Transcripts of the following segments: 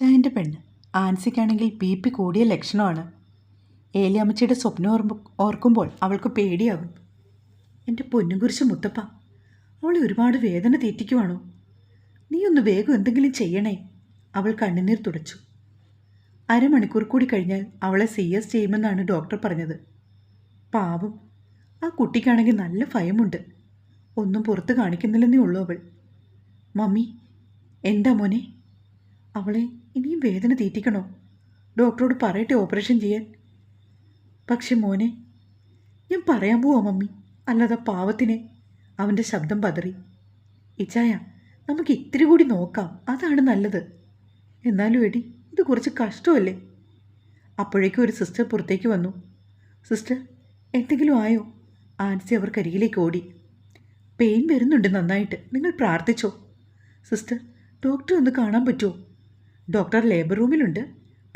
ചായൻ്റെ പെണ്ണ് ആൻസിക്കാണെങ്കിൽ B P കൂടിയ ലക്ഷണമാണ്. ഏലിയമ്മച്ചിയുടെ സ്വപ്നം ഓർക്കുമ്പോൾ അവൾക്ക് പേടിയാകും. എൻ്റെ പൊന്നും കുരിശ് മുത്തപ്പ, അവളെ ഒരുപാട് വേദന തീറ്റിക്കുവാണോ? നീ ഒന്ന് വേഗം എന്തെങ്കിലും ചെയ്യണേ. അവൾ കണ്ണുനീർ തുടച്ചു. അരമണിക്കൂർ കൂടി കഴിഞ്ഞാൽ അവളെ CS ചെയ്യുമെന്നാണ് ഡോക്ടർ പറഞ്ഞത്. പാവം, ആ കുട്ടിക്കാണെങ്കിൽ നല്ല ഭയമുണ്ട്. ഒന്നും പുറത്ത് കാണിക്കുന്നില്ലെന്നേ ഉള്ളൂ അവൾ. മമ്മി, എന്താ മോനെ? അവളെ ഇനിയും വേദന തീറ്റിക്കണോ? ഡോക്ടറോട് പറയട്ടെ ഓപ്പറേഷൻ ചെയ്യാൻ. പക്ഷെ മോനെ, ഞാൻ പറയാൻ പോവാ മമ്മി, അല്ലാതെ പാവത്തിനെ. അവൻ്റെ ശബ്ദം പതറി. ഇച്ചായ, നമുക്ക് ഇത്തിരി കൂടി നോക്കാം, അതാണ് നല്ലത്. എന്നാലും എടി, ഇത് കുറച്ച് കഷ്ടമല്ലേ? അപ്പോഴേക്കും ഒരു സിസ്റ്റർ പുറത്തേക്ക് വന്നു. സിസ്റ്റർ, എന്തെങ്കിലും ആയോ? ആൻസി അവർക്കരികിലേക്ക് ഓടി. പെയിൻ വരുന്നുണ്ട് നന്നായിട്ട്, നിങ്ങൾ പ്രാർത്ഥിച്ചോ. സിസ്റ്റർ, ഡോക്ടറെ ഒന്ന് കാണാൻ പറ്റുമോ? Doctor labour റൂമിലുണ്ട്,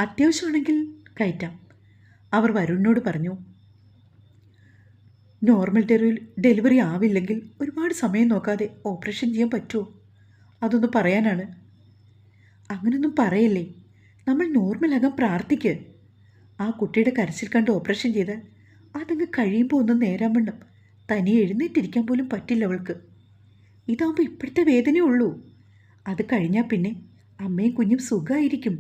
അത്യാവശ്യമാണെങ്കിൽ കയറ്റാം. അവർ വരുണിനോട് പറഞ്ഞു. നോർമൽ ഡെലിവറി ആവില്ലെങ്കിൽ ഒരുപാട് സമയം നോക്കാതെ ഓപ്പറേഷൻ ചെയ്യാൻ പറ്റുമോ? അതൊന്ന് പറയാനാണ്. അങ്ങനൊന്നും പറയല്ലേ, നമ്മൾ നോർമലാകാൻ പ്രാർത്ഥിക്ക്. ആ കുട്ടിയുടെ കരച്ചിൽ കണ്ട് ഓപ്പറേഷൻ ചെയ്താൽ അതങ്ങ് കഴിയുമ്പോൾ ഒന്ന് നേരാൻ വണ്ണം തനിയെ എഴുന്നേറ്റിരിക്കാൻ പോലും പറ്റില്ല അവൾക്ക്. ഇതാകുമ്പോൾ ഇപ്പോഴത്തെ വേദനയേ ഉള്ളൂ, അത് കഴിഞ്ഞാൽ പിന്നെ അമ്മയും കുഞ്ഞും സുഖമായിരിക്കും.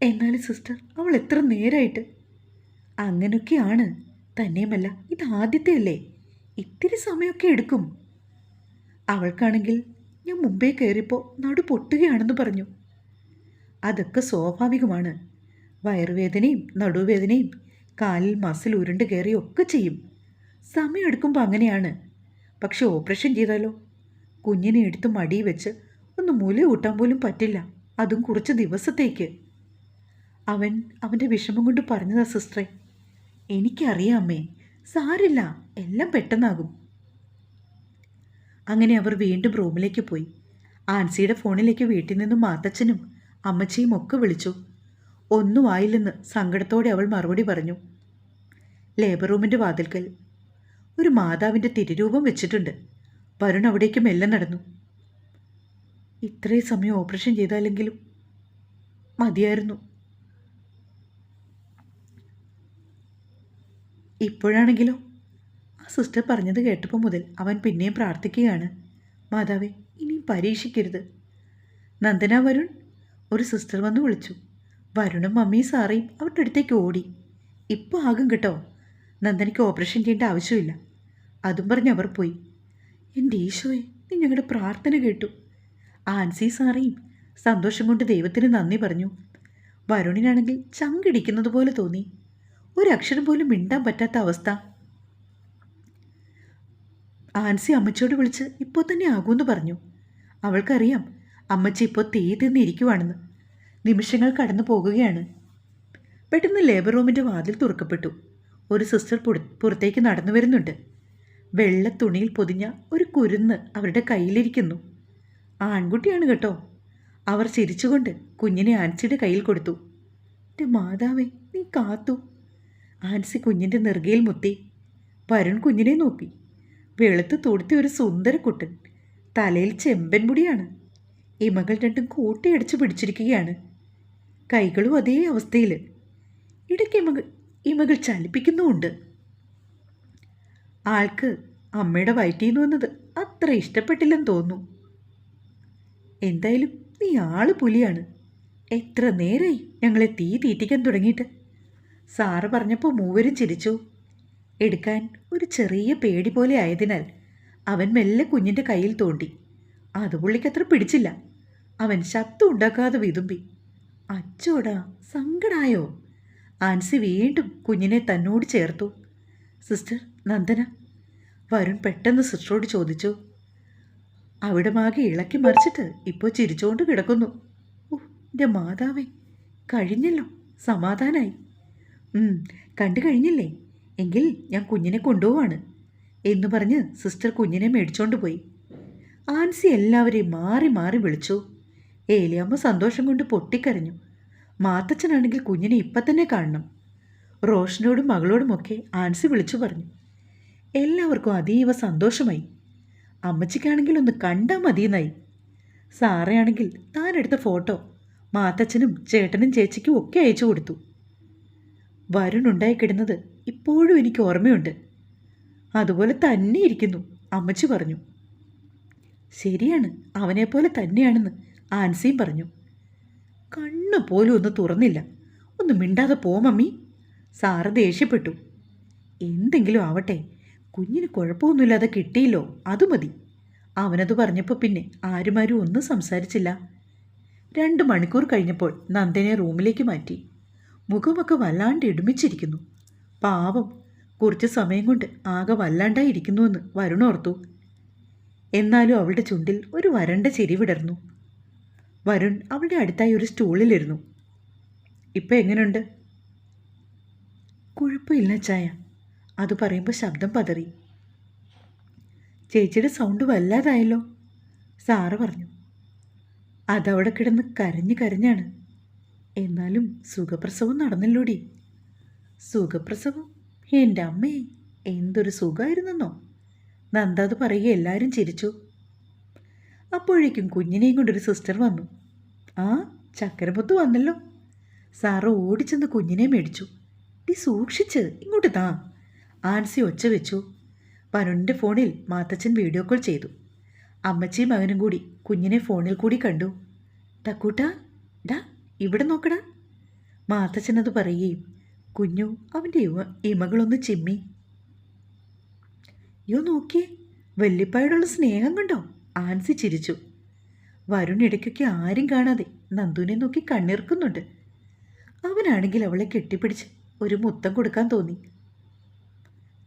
എന്നാലും സിസ്റ്റർ, അവൾ എത്ര നേരമായിട്ട്? അങ്ങനെയൊക്കെയാണ്. തന്നെയുമല്ല, ഇത് ആദ്യത്തെ അല്ലേ, ഇത്തിരി സമയമൊക്കെ എടുക്കും. അവൾക്കാണെങ്കിൽ ഞാൻ മുമ്പേ കയറിയപ്പോൾ നടു പൊട്ടുകയാണെന്ന് പറഞ്ഞു. അതൊക്കെ സ്വാഭാവികമാണ്. വയറുവേദനയും നടുവേദനയും കാലിൽ മസിൽ ഉരുണ്ട് കയറിയൊക്കെ ചെയ്യും. സമയമെടുക്കുമ്പോൾ അങ്ങനെയാണ്. പക്ഷെ ഓപ്പറേഷൻ ചെയ്താലോ, കുഞ്ഞിനെ എടുത്ത് മടിയിൽ വെച്ച് ഒന്ന് മുല കൂട്ടാൻ പോലും പറ്റില്ല, അതും കുറച്ച് ദിവസത്തേക്ക്. അവൻ്റെ വിഷമം കൊണ്ട് പറഞ്ഞതാ സിസ്റ്ററെ. എനിക്കറിയാം അമ്മേ, സാരില്ല, എല്ലാം പെട്ടെന്നാകും. അങ്ങനെ അവർ വീണ്ടും റൂമിലേക്ക് പോയി. ആൻസിയുടെ ഫോണിലേക്ക് വീട്ടിൽ നിന്നും മാത്തച്ഛനും അമ്മച്ചിയും ഒക്കെ വിളിച്ചു. ഒന്നും ആയില്ലെന്ന് സങ്കടത്തോടെ അവൾ മറുപടി പറഞ്ഞു. ലേബർ റൂമിൻ്റെ വാതിൽക്കൽ ഒരു മാതാവിൻ്റെ തിരുരൂപം വെച്ചിട്ടുണ്ട്. വരുൺ അവിടേക്ക് മെല്ലെ നടന്നു. ഇത്രയും സമയം ഓപ്പറേഷൻ ചെയ്താലെങ്കിലും മതിയായിരുന്നു. ഇപ്പോഴാണെങ്കിലോ, ആ സിസ്റ്റർ പറഞ്ഞത് കേട്ടപ്പോൾ മുതൽ അവൻ പിന്നെയും പ്രാർത്ഥിക്കുകയാണ്. മാതാവേ, ഇനിയും പരീക്ഷിക്കരുത്. നന്ദന, വരുൺ, ഒരു സിസ്റ്റർ വന്ന് വിളിച്ചു. വരുണും മമ്മിയും സാറേയും അവരുടെ അടുത്തേക്ക് ഓടി. ഇപ്പോൾ ആകും കേട്ടോ, നന്ദനയ്ക്ക് ഓപ്പറേഷൻ ചെയ്യേണ്ട ആവശ്യമില്ല. അതും പറഞ്ഞ് അവർ പോയി. എൻ്റെ ഈശോയെ, നീ ഞങ്ങളുടെ പ്രാർത്ഥന കേട്ടു. ആൻസി സാറേയും സന്തോഷം കൊണ്ട് ദൈവത്തിന് നന്ദി പറഞ്ഞു. വരുണിനാണെങ്കിൽ ചങ്കിടിക്കുന്നത് പോലെ തോന്നി. ഒരക്ഷരം പോലും മിണ്ടാൻ പറ്റാത്ത അവസ്ഥ. ആൻസി അമ്മച്ചിയോട് വിളിച്ച് ഇപ്പോൾ തന്നെ ആകുമെന്ന് പറഞ്ഞു. അവൾക്കറിയാം അമ്മച്ചി ഇപ്പോൾ തീ തിന്നിരിക്കുവാണെന്ന്. നിമിഷങ്ങൾ കടന്നു പോകുകയാണ്. പെട്ടെന്ന് ലേബർ റൂമിൻ്റെ വാതിൽ തുറക്കപ്പെട്ടു. ഒരു സിസ്റ്റർ പുറത്തേക്ക് നടന്നു വരുന്നുണ്ട്. വെള്ള തുണിയിൽ പൊതിഞ്ഞ ഒരു കുരുന്ന് അവരുടെ കയ്യിലിരിക്കുന്നു. ആൺകുട്ടിയാണ് കേട്ടോ. അവർ ചിരിച്ചുകൊണ്ട് കുഞ്ഞിനെ ആൻസിയുടെ കയ്യിൽ കൊടുത്തു. എൻ്റെ മാതാവേ, നീ കാത്തു. ആൻസി കുഞ്ഞിൻ്റെ നെറുകയിൽ മുത്തി. വരുൺ കുഞ്ഞിനെ നോക്കി. വെളുത്ത് തുടുത്തി ഒരു സുന്ദര കുട്ടൻ. തലയിൽ ചെമ്പൻ മുടിയാണ്. ഇമകൾ രണ്ടും കൂട്ടിയടിച്ച് പിടിച്ചിരിക്കുകയാണ്. കൈകളും അതേ അവസ്ഥയിൽ. ഇടയ്ക്ക് ഇമകൾ ചലിപ്പിക്കുന്നുമുണ്ട്. ആൾക്ക് അമ്മയുടെ വയറ്റിൽ നിന്ന് വന്നത് അത്ര ഇഷ്ടപ്പെട്ടില്ലെന്ന് തോന്നുന്നു. എന്തായാലും നീ ആള് പുലിയാണ്. എത്ര നേരമായി ഞങ്ങളെ തീ തീറ്റിക്കാൻ തുടങ്ങിയിട്ട്. സാറ് പറഞ്ഞപ്പോൾ മൂവരും ചിരിച്ചു. എടുക്കാൻ ഒരു ചെറിയ പേടി പോലെ ആയതിനാൽ അവൻ മെല്ലെ കുഞ്ഞിൻ്റെ കയ്യിൽ തോണ്ടി. അത് പുള്ളിക്കത്ര പിടിച്ചില്ല. അവൻ ശബ്ദം ഉണ്ടാക്കാതെ വിതുമ്പി. അച്ചോടാ, സങ്കടായോ? ആൻസി വീണ്ടും കുഞ്ഞിനെ തന്നോട് ചേർത്തു. സിസ്റ്റർ, നന്ദന? വരുൺ പെട്ടെന്ന് സിസ്റ്ററോട് ചോദിച്ചു. അവിടമാകെ ഇളക്കി മറിച്ചിട്ട് ഇപ്പോൾ ചിരിച്ചുകൊണ്ട് കിടക്കുന്നു. എൻ്റെ മാതാവേ, കഴിഞ്ഞല്ലോ, സമാധാനായി. കണ്ടു കഴിഞ്ഞില്ലേ? എങ്കിൽ ഞാൻ കുഞ്ഞിനെ കൊണ്ടുപോവാണ് എന്ന് പറഞ്ഞ് സിസ്റ്റർ കുഞ്ഞിനെ മേടിച്ചോണ്ട് പോയി. ആൻസി എല്ലാവരെയും മാറി മാറി വിളിച്ചു. ഏലിയമ്മ സന്തോഷം കൊണ്ട് പൊട്ടിക്കരഞ്ഞു. മാത്തച്ഛനാണെങ്കിൽ കുഞ്ഞിനെ ഇപ്പം തന്നെ കാണണം. റോഷനോടും മകളോടുമൊക്കെ ആൻസി വിളിച്ചു പറഞ്ഞു. എല്ലാവർക്കും അതീവ സന്തോഷമായി. അമ്മച്ചിക്കാണെങ്കിൽ ഒന്ന് കണ്ടാൽ മതിയെന്നായി. സാറയാണെങ്കിൽ താനെടുത്ത ഫോട്ടോ മാത്തച്ഛനും ചേട്ടനും ചേച്ചിക്കും ഒക്കെ അയച്ചു കൊടുത്തു. വരുൺ ഉണ്ടായിക്കിടുന്നത് ഇപ്പോഴും എനിക്ക് ഓർമ്മയുണ്ട്. അതുപോലെ തന്നെ ഇരിക്കുന്നു, അമ്മച്ചി പറഞ്ഞു. ശരിയാണ്, അവനെപ്പോലെ തന്നെയാണെന്ന് ആൻസിയും പറഞ്ഞു. കണ്ണു പോലും ഒന്ന് തുറന്നില്ല. ഒന്ന് മിണ്ടാതെ പോ മമ്മി. സാറ് ദേഷ്യപ്പെട്ടു. എന്തെങ്കിലും ആവട്ടെ, കുഞ്ഞിന് കുഴപ്പമൊന്നുമില്ലാതെ കിട്ടിയില്ലോ, അത് മതി. അവനത് പറഞ്ഞപ്പോൾ പിന്നെ ആരുമാരും ഒന്നും സംസാരിച്ചില്ല. 2 മണിക്കൂർ കഴിഞ്ഞപ്പോൾ നന്ദനെ റൂമിലേക്ക് മാറ്റി. മുഖമൊക്കെ വല്ലാണ്ട് ഇടുമിച്ചിരിക്കുന്നു. പാവം, കുറച്ച് സമയം കൊണ്ട് ആകെ വല്ലാണ്ടായിരിക്കുന്നുവെന്ന് വരുൺ ഓർത്തു. എന്നാലും അവളുടെ ചുണ്ടിൽ ഒരു വരണ്ട ചിരി വിടർന്നു. വരുൺ അവളുടെ അടുത്തായി ഒരു സ്റ്റൂളിലിരുന്നു. ഇപ്പം എങ്ങനെയുണ്ട്? കുഴപ്പമില്ല ചായ. അത് പറയുമ്പോൾ ശബ്ദം പതറി. ചേച്ചിയുടെ സൗണ്ട് വല്ലാതായല്ലോ, സാറ് പറഞ്ഞു. അതവിടെ കിടന്ന് കരഞ്ഞാണ്. എന്നാലും സുഖപ്രസവം നടന്നല്ലോടി. സുഖപ്രസവം? എൻ്റെ അമ്മേ, എന്തൊരു സുഖമായിരുന്നെന്നോ. നന്ദ അത് പറയുക എല്ലാവരും ചിരിച്ചു. അപ്പോഴേക്കും കുഞ്ഞിനെയും കൊണ്ടൊരു സിസ്റ്റർ വന്നു. ആ, ചക്കരമുത്ത് വന്നല്ലോ. സാറ് ഓടിച്ചെന്ന് കുഞ്ഞിനെ മേടിച്ചു. നീ സൂക്ഷിച്ച് ഇങ്ങോട്ട് താ. ആൻസി ഒച്ച വെച്ചു. വരുണിൻ്റെ ഫോണിൽ മാത്തച്ഛൻ വീഡിയോ കോൾ ചെയ്തു. അമ്മച്ചിയും മകനും കൂടി കുഞ്ഞിനെ ഫോണിൽ കൂടി കണ്ടു. തക്കൂട്ടാ, ഡാ ഇവിടെ നോക്കടാ. മാത്തച്ഛനത് പറയുകയും കുഞ്ഞു അവൻ്റെ ഇമകളൊന്ന് ചിമ്മി. യോ നോക്കിയേ, വല്യപ്പായോടുള്ള സ്നേഹം കണ്ടോ? ആൻസി ചിരിച്ചു. വരുൺ ഇടയ്ക്കൊക്കെ ആരും കാണാതെ നന്ദുവിനെ നോക്കി കണ്ണിറുക്കുന്നുണ്ട്. അവനാണെങ്കിൽ അവളെ കെട്ടിപ്പിടിച്ച് ഒരു മുത്തം കൊടുക്കാൻ തോന്നി.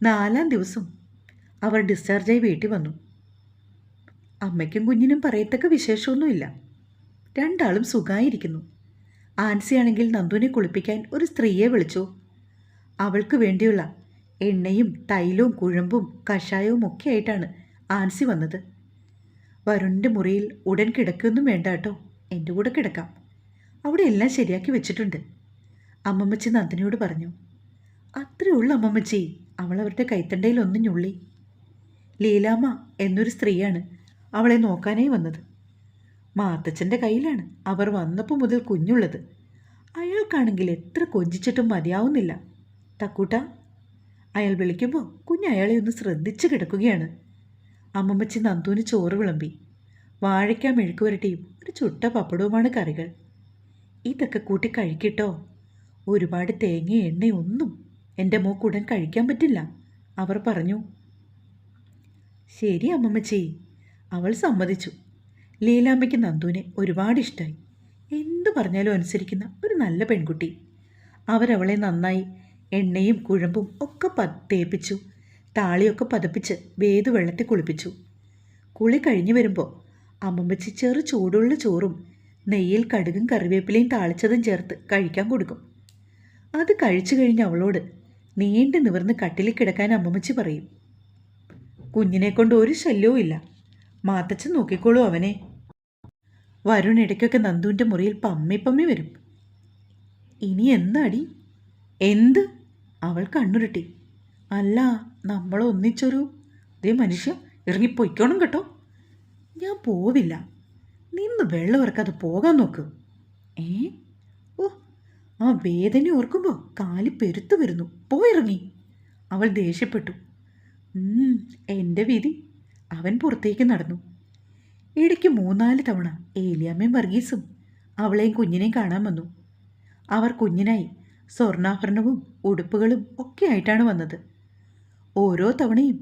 4-ാം ദിവസം അവർ ഡിസ്ചാർജായി വീട്ടിൽ വന്നു. അമ്മയ്ക്കും കുഞ്ഞിനും പറയത്തക്ക വിശേഷമൊന്നുമില്ല. 2 ആളും സുഖമായിരിക്കുന്നു. ആൻസിയാണെങ്കിൽ നന്ദുവിനെ കുളിപ്പിക്കാൻ ഒരു സ്ത്രീയെ വിളിച്ചു. അവൾക്ക് വേണ്ടിയുള്ള എണ്ണയും തൈലവും കുഴമ്പും കഷായവും ഒക്കെ ആയിട്ടാണ് ആൻസി വന്നത്. വരുണിൻ്റെ മുറിയിൽ ഉടൻ കിടക്കൊന്നും വേണ്ട കേട്ടോ, എൻ്റെ കൂടെ കിടക്കാം. അവിടെ എല്ലാം ശരിയാക്കി വെച്ചിട്ടുണ്ട്, അമ്മമ്മച്ചി നന്ദിനിയോട് പറഞ്ഞു. അത്രയേ ഉള്ളൂ അമ്മമ്മച്ചി. അവൾ അവരുടെ കൈത്തണ്ടയിൽ ഒന്ന് ഞുള്ളി. ലീലാമ്മ എന്നൊരു സ്ത്രീയാണ് അവളെ നോക്കാനായി വന്നത്. മാത്തച്ഛൻ്റെ കയ്യിലാണ് അവർ വന്നപ്പോൾ മുതൽ കുഞ്ഞുള്ളത്. അയാൾക്കാണെങ്കിൽ എത്ര കൊഞ്ചിച്ചിട്ടും മതിയാവുന്നില്ല. തക്കൂട്ട, അയാൾ വിളിക്കുമ്പോൾ കുഞ്ഞ് അയാളെ ഒന്ന് ശ്രദ്ധിച്ച് കിടക്കുകയാണ്. അമ്മമ്മച്ചി നന്ദുവിന് ചോറ് വിളമ്പി. വാഴയ്ക്ക മെഴുക്കുവരട്ടിയും ഒരു ചുട്ട പപ്പടവുമാണ് കറികൾ. ഇതൊക്കെ കൂട്ടി കഴിക്കിട്ടോ. ഒരുപാട് തേങ്ങയും എണ്ണയും ഒന്നും എൻ്റെ മോക്കുടൻ കഴിക്കാൻ പറ്റില്ല, അവർ പറഞ്ഞു. ശരി അമ്മമ്മച്ചി, അവൾ സമ്മതിച്ചു. ലീലാമ്മയ്ക്ക് നന്ദുവിനെ ഒരുപാട് ഇഷ്ടമായി. എന്തു പറഞ്ഞാലും അനുസരിക്കുന്ന ഒരു നല്ല പെൺകുട്ടി. അവരവളെ നന്നായി എണ്ണയും കുഴമ്പും ഒക്കെ തേപ്പിച്ചു. താളിയൊക്കെ പതപ്പിച്ച് വേദു വെള്ളത്തിൽ കുളിപ്പിച്ചു. കുളി കഴിഞ്ഞു വരുമ്പോൾ അമ്മമ്മച്ചി ചെറു ചൂടുള്ള ചോറും നെയ്യിൽ കടുകും കറിവേപ്പിലയും താളിച്ചതും ചേർത്ത് കഴിക്കാൻ കൊടുക്കും. അത് കഴിച്ചു കഴിഞ്ഞ് അവളോട് നീണ്ടു നിവർന്ന് കട്ടിലിൽ കിടക്കാൻ അമ്മമ്മച്ചി പറയും. കുഞ്ഞിനെ കൊണ്ട് ഒരു ശല്യവും ഇല്ല, മാത്തച്ഛൻ നോക്കിക്കോളൂ അവനെ. വരുൺ ഇടയ്ക്കൊക്കെ നന്ദുവിൻ്റെ മുറിയിൽ പമ്മി വരും. ഇനി എന്താടി? എന്ത്? അവൾ കണ്ണുരുട്ടി. അല്ല, നമ്മളൊന്നിച്ചൊരു മനുഷ്യ ഇറങ്ങിപ്പോയിക്കോണം കേട്ടോ. ഞാൻ പോവില്ല. നിന്ന് വെള്ളം ഇറക്കാതെ പോകാൻ നോക്ക്. ഓ, ആ വേദന ഓർക്കുമ്പോൾ കാല് പെരുത്തു വരുന്നു. പോയിറങ്ങി. അവൾ ദേഷ്യപ്പെട്ടു. എൻ്റെ വിധി. അവൻ പുറത്തേക്ക് നടന്നു. ഇടയ്ക്ക് 3-4 തവണ ഏലിയാമ്മയും വർഗീസും അവളെയും കുഞ്ഞിനെയും കാണാൻ വന്നു. അവർ കുഞ്ഞിനായി സ്വർണ്ണാഭരണവും ഉടുപ്പുകളും ഒക്കെ ആയിട്ടാണ് വന്നത്. ഓരോ തവണയും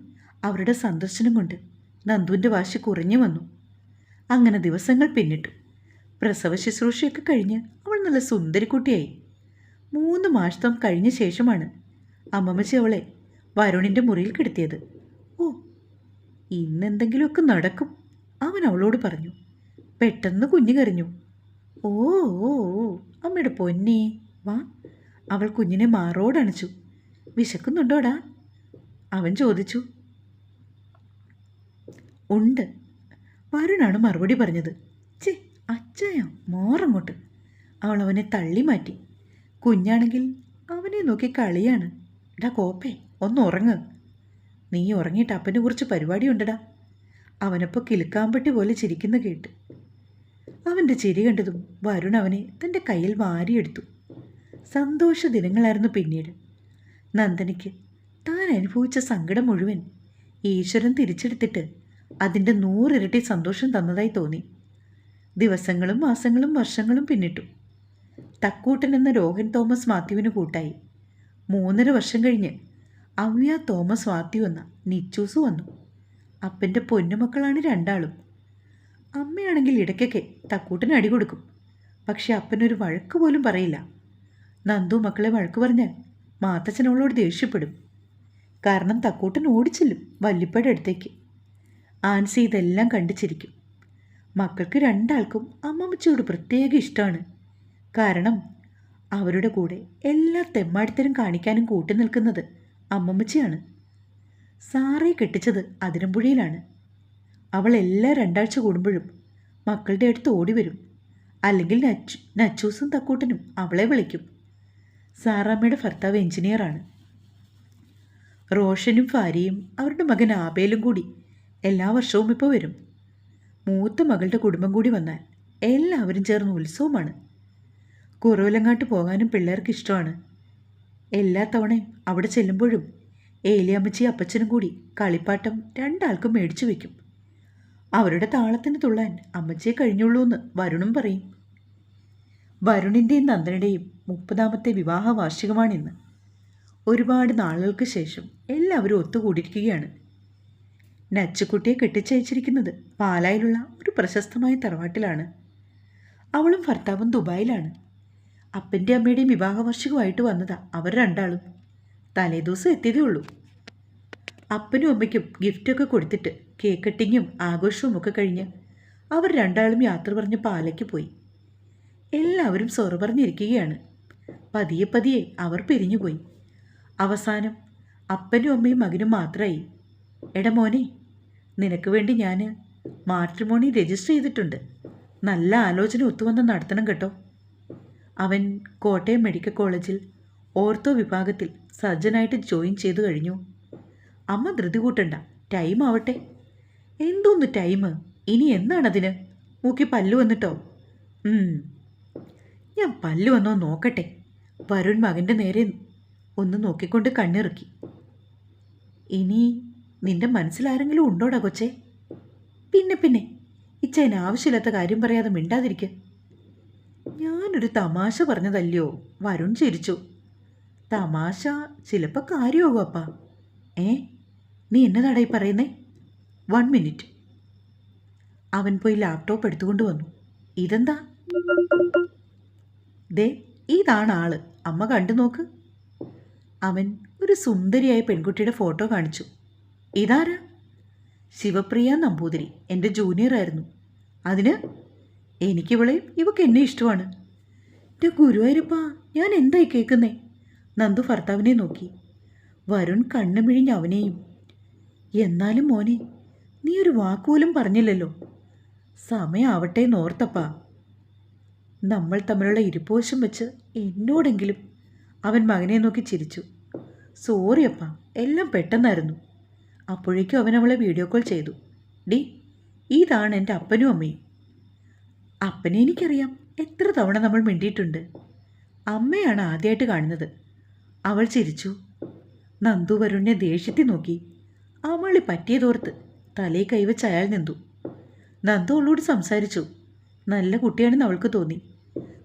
അവരുടെ സന്ദർശനം കൊണ്ട് നന്ദുവിൻ്റെ വാശി കുറഞ്ഞു വന്നു. അങ്ങനെ ദിവസങ്ങൾ പിന്നിട്ടു. പ്രസവ ശുശ്രൂഷയൊക്കെ കഴിഞ്ഞ് അവൾ നല്ല സുന്ദരിക്കുട്ടിയായി. 3 മാസം കഴിഞ്ഞ ശേഷമാണ് അമ്മമ്മച്ചി അവളെ വരുണിൻ്റെ മുറിയിൽ കിടത്തിയത്. ഓ, ഇന്നെന്തെങ്കിലുമൊക്കെ നടക്കും, അവൻ അവളോട് പറഞ്ഞു. പെട്ടെന്ന് കുഞ്ഞ് കരഞ്ഞു. ഓ ഓ ഓ, അമ്മയുടെ പൊന്നേ വാ. അവൾ കുഞ്ഞിനെ മാറോടണച്ചു. വിശക്കുന്നുണ്ടോടാ? അവൻ ചോദിച്ചു. ഉണ്ട്, വരുണാണ് മറുപടി പറഞ്ഞത്. ചേ അച്ചായോ, മോറങ്ങോട്ട്. അവൾ അവനെ തള്ളി മാറ്റി. കുഞ്ഞാണെങ്കിൽ അവനെ നോക്കി കളിയാണ്. ഡാ കോപ്പേ, ഒന്ന് ഉറങ്ങ്. നീ ഉറങ്ങിയിട്ട് അപ്പനെ കുറിച്ച് പരിപാടിയുണ്ടടാ. അവനപ്പോൾ കിലുക്കാമ്പട്ടി പോലെ ചിരിക്കുന്ന കേട്ട്. അവൻ്റെ ചിരി കണ്ടതും വരുൺ അവനെ തൻ്റെ കയ്യിൽ വാരിയെടുത്തു. സന്തോഷ ദിനങ്ങളായിരുന്നു പിന്നീട്. നന്ദനയ്ക്ക് താൻ അനുഭവിച്ച സങ്കടം മുഴുവൻ ഈശ്വരൻ തിരിച്ചെടുത്തിട്ട് അതിൻ്റെ 100 ഇരട്ടി സന്തോഷം തന്നതായി തോന്നി. ദിവസങ്ങളും മാസങ്ങളും വർഷങ്ങളും പിന്നിട്ടു. തക്കൂട്ടൻ എന്ന രോഹൻ തോമസ് മാത്യുവിന് കൂട്ടായി. 3.5 വർഷം കഴിഞ്ഞ് അവ്യ തോമസ് മാത്യു എന്ന നിച്ചൂസ് വന്നു. അപ്പൻ്റെ പൊന്നുമക്കളാണ് രണ്ടാളും. അമ്മയാണെങ്കിൽ ഇടയ്ക്കൊക്കെ തക്കൂട്ടന് അടി കൊടുക്കും. പക്ഷെ അപ്പനൊരു വഴക്ക് പോലും പറയില്ല. നന്ദു മക്കളെ വഴക്ക് പറഞ്ഞാൽ മാത്തച്ഛനവളോട് ദേഷ്യപ്പെടും. കാരണം തക്കൂട്ടൻ ഓടിച്ചില്ലും വല്ലിപ്പയുടെ അടുത്തേക്ക്. ആൻസി ഇതെല്ലാം കണ്ടിച്ചിരിക്കും. മക്കൾക്ക് രണ്ടാൾക്കും അമ്മമ്മച്ചിയോട് പ്രത്യേക ഇഷ്ടമാണ്. കാരണം അവരുടെ കൂടെ എല്ലാ തെമ്മാടിത്തരം കാണിക്കാനും കൂട്ടി നിൽക്കുന്നത് അമ്മമ്മച്ചിയാണ്. സാറയെ കെട്ടിച്ചത് അതിരമ്പുഴയിലാണ്. അവൾ എല്ലാ 2 ആഴ്ച കൂടുമ്പോഴും മക്കളുടെ അടുത്ത് ഓടി വരും. അല്ലെങ്കിൽ നച്ചൂസും തക്കൂട്ടനും അവളെ വിളിക്കും. സാറാമ്മയുടെ ഭർത്താവ് എഞ്ചിനീയറാണ്. റോഷനും ഭാര്യയും അവരുടെ മകൻ ആബേലും കൂടി എല്ലാ വർഷവും ഇപ്പോൾ വരും. മൂത്ത മകളുടെ കുടുംബം കൂടി വന്നാൽ എല്ലാവരും ചേർന്ന് ഉത്സവമാണ്. കുറവലങ്ങാട്ട് പോകാനും പിള്ളേർക്ക് ഇഷ്ടമാണ്. എല്ലാ തവണയും അവിടെ ചെല്ലുമ്പോഴും ഏലിയമ്മച്ചിയും അപ്പച്ചനും കൂടി കളിപ്പാട്ടം രണ്ടാൾക്കും മേടിച്ചു വയ്ക്കും. അവരുടെ താളത്തിന് തുള്ളാൻ അമ്മച്ചിയെ കഴിഞ്ഞുള്ളൂ എന്ന് വരുണും പറയും. വരുണിൻ്റെയും നന്ദനയുടെയും 30ാമത്തെ വിവാഹ വാർഷികമാണിന്ന്. ഒരുപാട് നാളുകൾക്ക് ശേഷം എല്ലാവരും ഒത്തുകൂടിയിരിക്കുകയാണ്. നച്ചുക്കുട്ടിയെ കെട്ടിച്ചയച്ചിരിക്കുന്നത് പാലായിലുള്ള ഒരു പ്രശസ്തമായ തറവാട്ടിലാണ്. അവളും ഭർത്താവും ദുബായിലാണ്. അപ്പൻ്റെ അമ്മയുടെയും വിവാഹ വാർഷികമായിട്ട് വന്നതാ അവർ രണ്ടാളും. തലേദിവസം എത്തിയതേ ഉള്ളൂ. അപ്പനും അമ്മയ്ക്കും ഗിഫ്റ്റൊക്കെ കൊടുത്തിട്ട് കേക്ക് കട്ടിങ്ങും ആഘോഷവും ഒക്കെ കഴിഞ്ഞ് അവർ രണ്ടാളും യാത്ര പറഞ്ഞ് പാലയ്ക്ക് പോയി. എല്ലാവരും സൊറ പറഞ്ഞിരിക്കുകയാണ്. പതിയെ പതിയെ അവർ പിരിഞ്ഞുപോയി. അവസാനം അപ്പനും അമ്മയും മകനും മാത്രമായി. എടാ മോനെ, നിനക്ക് വേണ്ടി ഞാൻ മാട്രിമോണി രജിസ്റ്റർ ചെയ്തിട്ടുണ്ട്. നല്ല ആലോചന ഒത്തുവന്ന് നടത്തണം കേട്ടോ. അവൻ കോട്ടയം മെഡിക്കൽ കോളേജിൽ ഓർത്തോ വിഭാഗത്തിൽ സർജനായിട്ട് ജോയിൻ ചെയ്തു കഴിഞ്ഞു. അമ്മ ധൃതി കൂട്ടണ്ട, ടൈം ആവട്ടെ. എന്തോന്ന് ടൈം? ഇനി എന്നാണതിന്? മൂക്കി പല്ലു വന്നിട്ടോ? ഞാൻ പല്ലു വന്നോ നോക്കട്ടെ. വരുൺ മകൻ്റെ നേരെ ഒന്ന് നോക്കിക്കൊണ്ട് കണ്ണിറുക്കി. ഇനി നിന്റെ മനസ്സിലാരെങ്കിലും ഉണ്ടോടാ കൊച്ചേ? പിന്നെ ഇച്ചേന് ആവശ്യമില്ലാത്ത കാര്യം പറയാതെ മിണ്ടാതിരിക്കുക. ഞാനൊരു തമാശ പറഞ്ഞതല്ലയോ? വരുൺ ചിരിച്ചു. തമാശ ചിലപ്പോൾ കാര്യമാകും അപ്പാ. നീ എന്നതാടായി പറയുന്നേ? 1 മിനിറ്റ്. അവൻ പോയി ലാപ്ടോപ്പ് എടുത്തുകൊണ്ട് വന്നു. ഇതെന്താ? ദേ, ഇതാണ് ആള്. അമ്മ കണ്ടു നോക്ക്. അവൻ ഒരു സുന്ദരിയായ പെൺകുട്ടിയുടെ ഫോട്ടോ കാണിച്ചു. ഇതാരാ? ശിവപ്രിയ നമ്പൂതിരി, എൻ്റെ ജൂനിയറായിരുന്നു. അതിന് എനിക്കിവളെയും ഇവക്ക് എന്നെ ഇഷ്ടമാണ്. എൻ്റെ ഗുരുവായൂരപ്പാ, ഞാൻ എന്തായി കേൾക്കുന്നേ? നന്ദു ഭർത്താവിനെ നോക്കി. വരുൺ കണ്ണുമിഴിഞ്ഞ് അവനെയും. എന്നാലും മോനെ, നീ ഒരു വാക്കുപോലും പറഞ്ഞില്ലല്ലോ. സമയമാവട്ടെ എന്നോർത്തപ്പാ. നമ്മൾ തമ്മിലുള്ള ഇരിപ്പോശം വെച്ച് എന്നോടെങ്കിലും. അവൻ മകനെ നോക്കി ചിരിച്ചു. സോറി അപ്പാ, എല്ലാം പെട്ടെന്നായിരുന്നു. അപ്പോഴേക്കും അവൻ അവളെ വീഡിയോ കോൾ ചെയ്തു. ഡി, ഇതാണ് എൻ്റെ അപ്പനും അമ്മയും. അപ്പനെ എനിക്കറിയാം, എത്ര തവണ നമ്മൾ മിണ്ടിയിട്ടുണ്ട്. അമ്മയാണ് ആദ്യമായിട്ട് കാണുന്നത്. അവൾ ചിരിച്ചു. നന്ദു വരുണിനെ ദേഷ്യത്തിൽ നോക്കി. അവളി പറ്റിയതോർത്ത് തലയിൽ കൈവച്ച് അയാൾ നിന്നു. നന്ദു അവളോട് സംസാരിച്ചു. നല്ല കുട്ടിയാണെന്ന് അവൾക്ക് തോന്നി.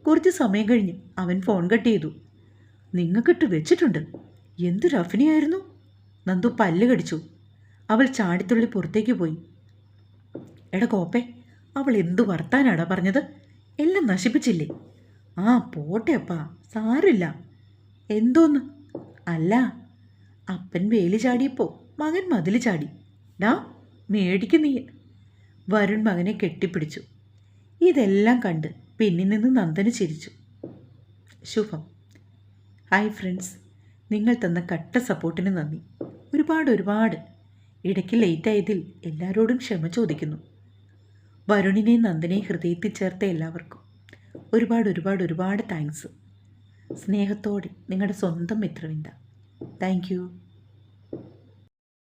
കുറച്ച് സമയം കഴിഞ്ഞ് അവൻ ഫോൺ കട്ട് ചെയ്തു. നിങ്ങൾക്കിട്ട് വെച്ചിട്ടുണ്ട്. എന്ത് റഫിനിയായിരുന്നു. നന്ദു പല്ല് കടിച്ചു. അവൾ ചാടിത്തുള്ളി പുറത്തേക്ക് പോയി. എടാ കോപ്പേ, അവൾ എന്തു വർത്താനാടാ പറഞ്ഞത്? എല്ലാം നശിപ്പിച്ചില്ലേ? പോട്ടെ അപ്പാ, സാരില്ല. എന്തോന്ന്? അല്ല, അപ്പൻ വേലി ചാടിയപ്പോൾ മകൻ മതിൽ ചാടി. ഡാ, മേടിക്ക് നീ. വരുൺ മകനെ കെട്ടിപ്പിടിച്ചു. ഇതെല്ലാം കണ്ട് പിന്നിൽ നിന്ന് നന്ദന് ചിരിച്ചു. ശുഭം. ഹായ് ഫ്രണ്ട്സ്, നിങ്ങൾ തന്ന കട്ട സപ്പോർട്ടിന് നന്ദി. ഒരുപാട്. ഇടയ്ക്ക് ലേറ്റായതിൽ എല്ലാവരോടും ക്ഷമ ചോദിക്കുന്നു. വരുണിനെയും നന്ദനെയും ഹൃദയത്തിൽ ചേർത്ത എല്ലാവർക്കും ഒരുപാട് താങ്ക്സ്. സ്നേഹത്തോടെ നിങ്ങളുടെ സ്വന്തം മിത്രവിന്ദ. Thank you.